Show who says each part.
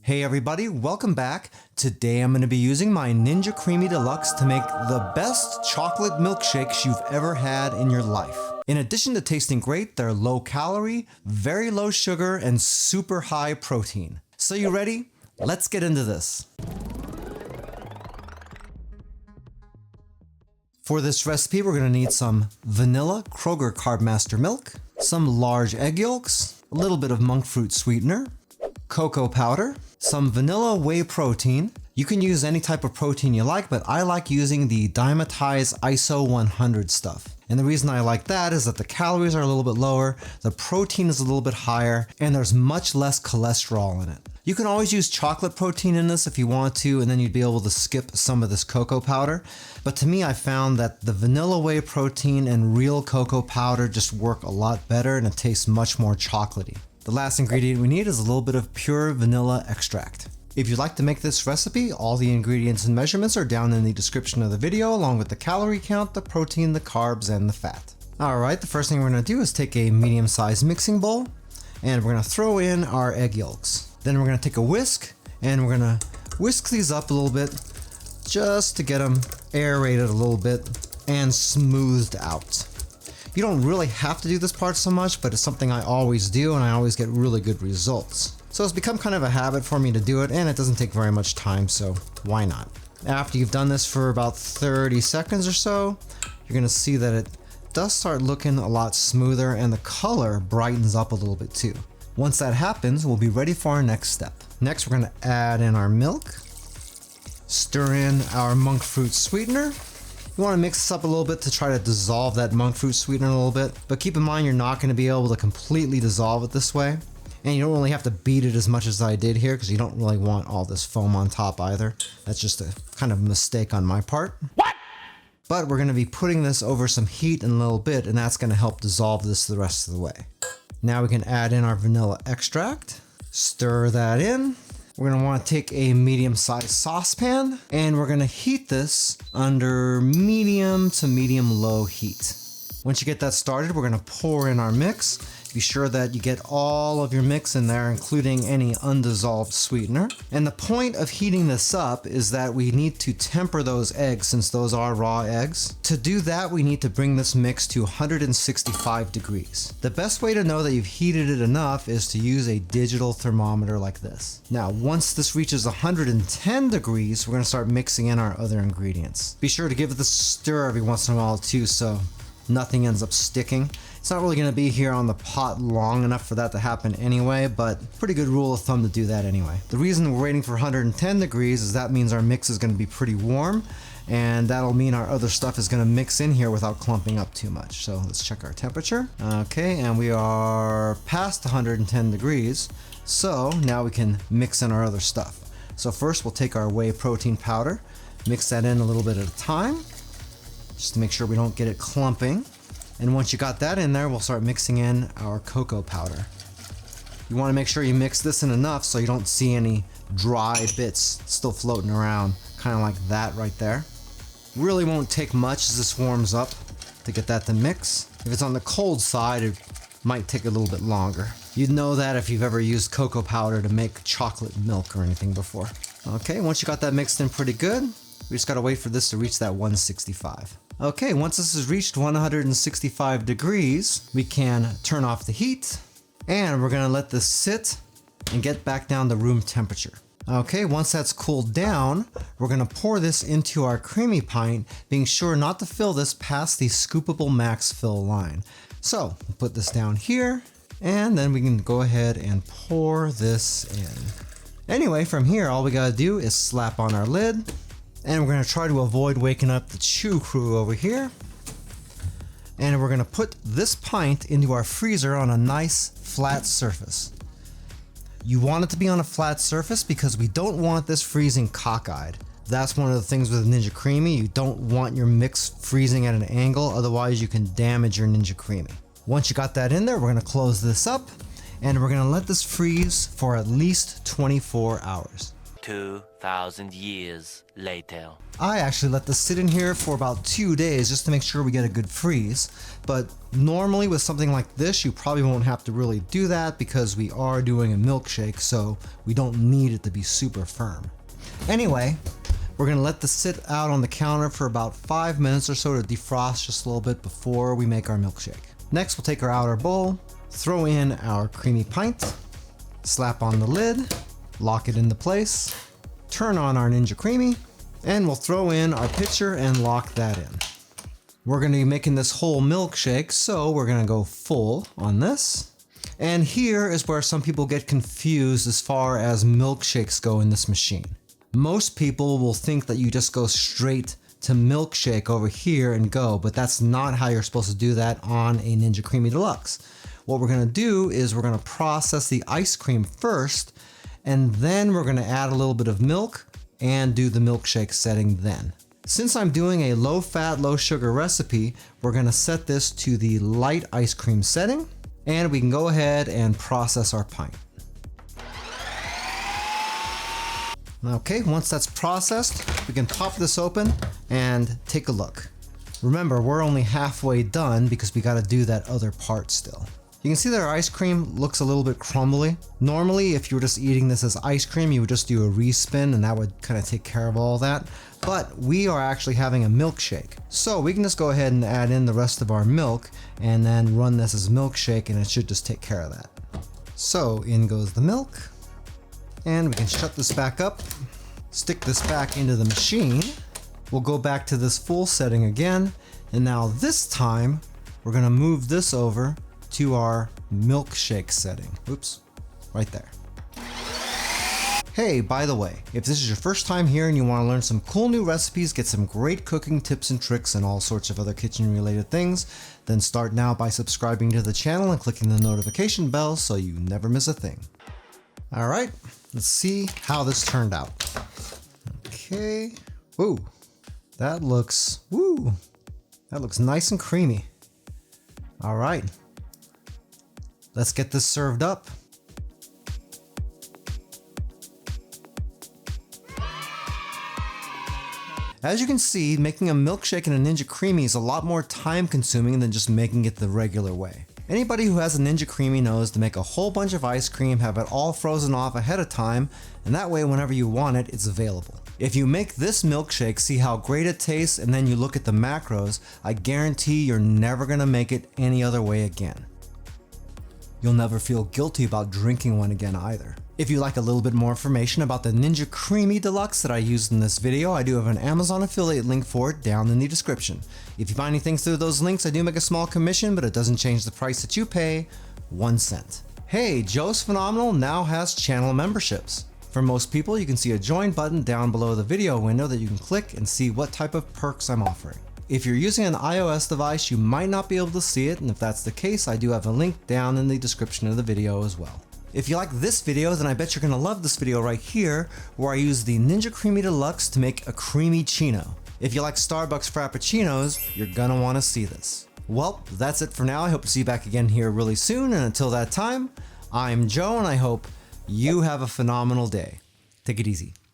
Speaker 1: Hey everybody, welcome back. Today I'm going to be using my Ninja Creami Deluxe to make the best chocolate milkshakes you've ever had in your life. In addition to tasting great, they're low calorie, very low sugar, and super high protein. So you ready? Let's get into this. For this recipe, we're going to need some vanilla Kroger Carb Master milk, some large egg yolks, a little bit of monk fruit sweetener, cocoa powder, some vanilla whey protein. You can use any type of protein you like, but I like using the Dimetized ISO 100 stuff. And the reason I like that is that the calories are a little bit lower, the protein is a little bit higher, and there's much less cholesterol in it. You can always use chocolate protein in this if you want to, and then you'd be able to skip some of this cocoa powder. But to me, I found that the vanilla whey protein and real cocoa powder just work a lot better and it tastes much more chocolatey. The last ingredient we need is a little bit of pure vanilla extract. If you'd like to make this recipe, all the ingredients and measurements are down in the description of the video, along with the calorie count, the protein, the carbs, and the fat. Alright, the first thing we're going to do is take a medium-sized mixing bowl, and we're going to throw in our egg yolks. Then we're going to take a whisk, and we're going to whisk these up a little bit, just to get them aerated a little bit and smoothed out. You don't really have to do this part so much, but it's something I always do, and I always get really good results. So it's become kind of a habit for me to do it, and it doesn't take very much time, so why not? After you've done this for about 30 seconds or so, you're going to see that it does start looking a lot smoother, and the color brightens up a little bit too. Once that happens, we'll be ready for our next step. Next, we're going to add in our milk, stir in our monk fruit sweetener. You want to mix this up a little bit to try to dissolve that monk fruit sweetener a little bit, but keep in mind you're not going to be able to completely dissolve it this way. And you don't really have to beat it as much as I did here because you don't really want all this foam on top either. That's just a kind of mistake on my part. What? But we're going to be putting this over some heat in a little bit, and that's going to help dissolve this the rest of the way. Now we can add in our vanilla extract, stir that in. We're going to want to take a medium-sized saucepan, and we're going to heat this under medium to medium-low heat. Once you get that started, we're going to pour in our mix. Be sure that you get all of your mix in there, including any undissolved sweetener. And the point of heating this up is that we need to temper those eggs since those are raw eggs. To do that, we need to bring this mix to 165 degrees. The best way to know that you've heated it enough is to use a digital thermometer like this. Now, once this reaches 110 degrees, we're going to start mixing in our other ingredients. Be sure to give it a stir every once in a while too, so nothing ends up sticking. It's not really going to be here on the pot long enough for that to happen anyway, but pretty good rule of thumb to do that anyway. The reason we're waiting for 110 degrees is that means our mix is going to be pretty warm, and that'll mean our other stuff is going to mix in here without clumping up too much. So let's check our temperature. Okay, and we are past 110 degrees, so now we can mix in our other stuff. So first we'll take our whey protein powder, mix that in a little bit at a time, just to make sure we don't get it clumping. And once you got that in there, we'll start mixing in our cocoa powder. You want to make sure you mix this in enough so you don't see any dry bits still floating around, kind of like that right there. Really won't take much as this warms up to get that to mix. If it's on the cold side, it might take a little bit longer. You'd know that if you've ever used cocoa powder to make chocolate milk or anything before. Okay, once you got that mixed in pretty good, we just gotta wait for this to reach that 165. Okay, once this has reached 165 degrees, we can turn off the heat, and we're gonna let this sit and get back down to room temperature. Okay, once that's cooled down, we're gonna pour this into our creamy pint, being sure not to fill this past the scoopable max fill line. So, we'll put this down here, and then we can go ahead and pour this in. Anyway, from here, all we gotta do is slap on our lid, and we're going to try to avoid waking up the chew crew over here. And we're going to put this pint into our freezer on a nice flat surface. You want it to be on a flat surface because we don't want this freezing cockeyed. That's one of the things with Ninja Creami. You don't want your mix freezing at an angle, otherwise you can damage your Ninja Creami. Once you got that in there, we're going to close this up and we're going to let this freeze for at least 24 hours.
Speaker 2: 2,000 years later.
Speaker 1: I actually let this sit in here for about 2 days just to make sure we get a good freeze. But normally with something like this, you probably won't have to really do that because we are doing a milkshake, so we don't need it to be super firm. Anyway, we're gonna let this sit out on the counter for about 5 minutes or so to defrost just a little bit before we make our milkshake. Next, we'll take our outer bowl, throw in our creamy pint, slap on the lid, lock it into place, turn on our Ninja Creami, and we'll throw in our pitcher and lock that in. We're gonna be making this whole milkshake, so we're gonna go full on this. And here is where some people get confused as far as milkshakes go in this machine. Most people will think that you just go straight to milkshake over here and go, but that's not how you're supposed to do that on a Ninja Creami Deluxe. What we're gonna do is we're gonna process the ice cream first, and then we're gonna add a little bit of milk and do the milkshake setting then. Since I'm doing a low fat, low sugar recipe, we're gonna set this to the light ice cream setting, and we can go ahead and process our pint. Okay, once that's processed, we can pop this open and take a look. Remember, we're only halfway done because we gotta do that other part still. You can see that our ice cream looks a little bit crumbly. Normally, if you were just eating this as ice cream, you would just do a respin and that would kind of take care of all that. But we are actually having a milkshake. So we can just go ahead and add in the rest of our milk and then run this as milkshake and it should just take care of that. So in goes the milk. And we can shut this back up, stick this back into the machine. We'll go back to this full setting again. And now this time, we're gonna move this over to our milkshake setting. Oops, right there. Hey, by the way, if this is your first time here and you want to learn some cool new recipes, get some great cooking tips and tricks and all sorts of other kitchen related things, then start now by subscribing to the channel and clicking the notification bell so you never miss a thing. All right, let's see how this turned out. Okay, ooh, that looks nice and creamy. All right. Let's get this served up. As you can see, making a milkshake in a Ninja Creami is a lot more time consuming than just making it the regular way. Anybody who has a Ninja Creami knows to make a whole bunch of ice cream, have it all frozen off ahead of time, and that way whenever you want it, it's available. If you make this milkshake, see how great it tastes, and then you look at the macros, I guarantee you're never gonna make it any other way again. You'll never feel guilty about drinking one again either. If you'd like a little bit more information about the Ninja Creami Deluxe that I used in this video, I do have an Amazon affiliate link for it down in the description. If you buy anything through those links, I do make a small commission, but it doesn't change the price that you pay, 1 cent. Hey, Joe's Phenomenal now has channel memberships. For most people, you can see a join button down below the video window that you can click and see what type of perks I'm offering. If you're using an iOS device, you might not be able to see it, and if that's the case, I do have a link down in the description of the video as well. If you like this video, then I bet you're gonna love this video right here, where I use the Ninja Creami Deluxe to make a creamy chino. If you like Starbucks Frappuccinos, you're gonna wanna see this. Well, that's it for now. I hope to see you back again here really soon, and until that time, I'm Joe, and I hope you have a phenomenal day. Take it easy.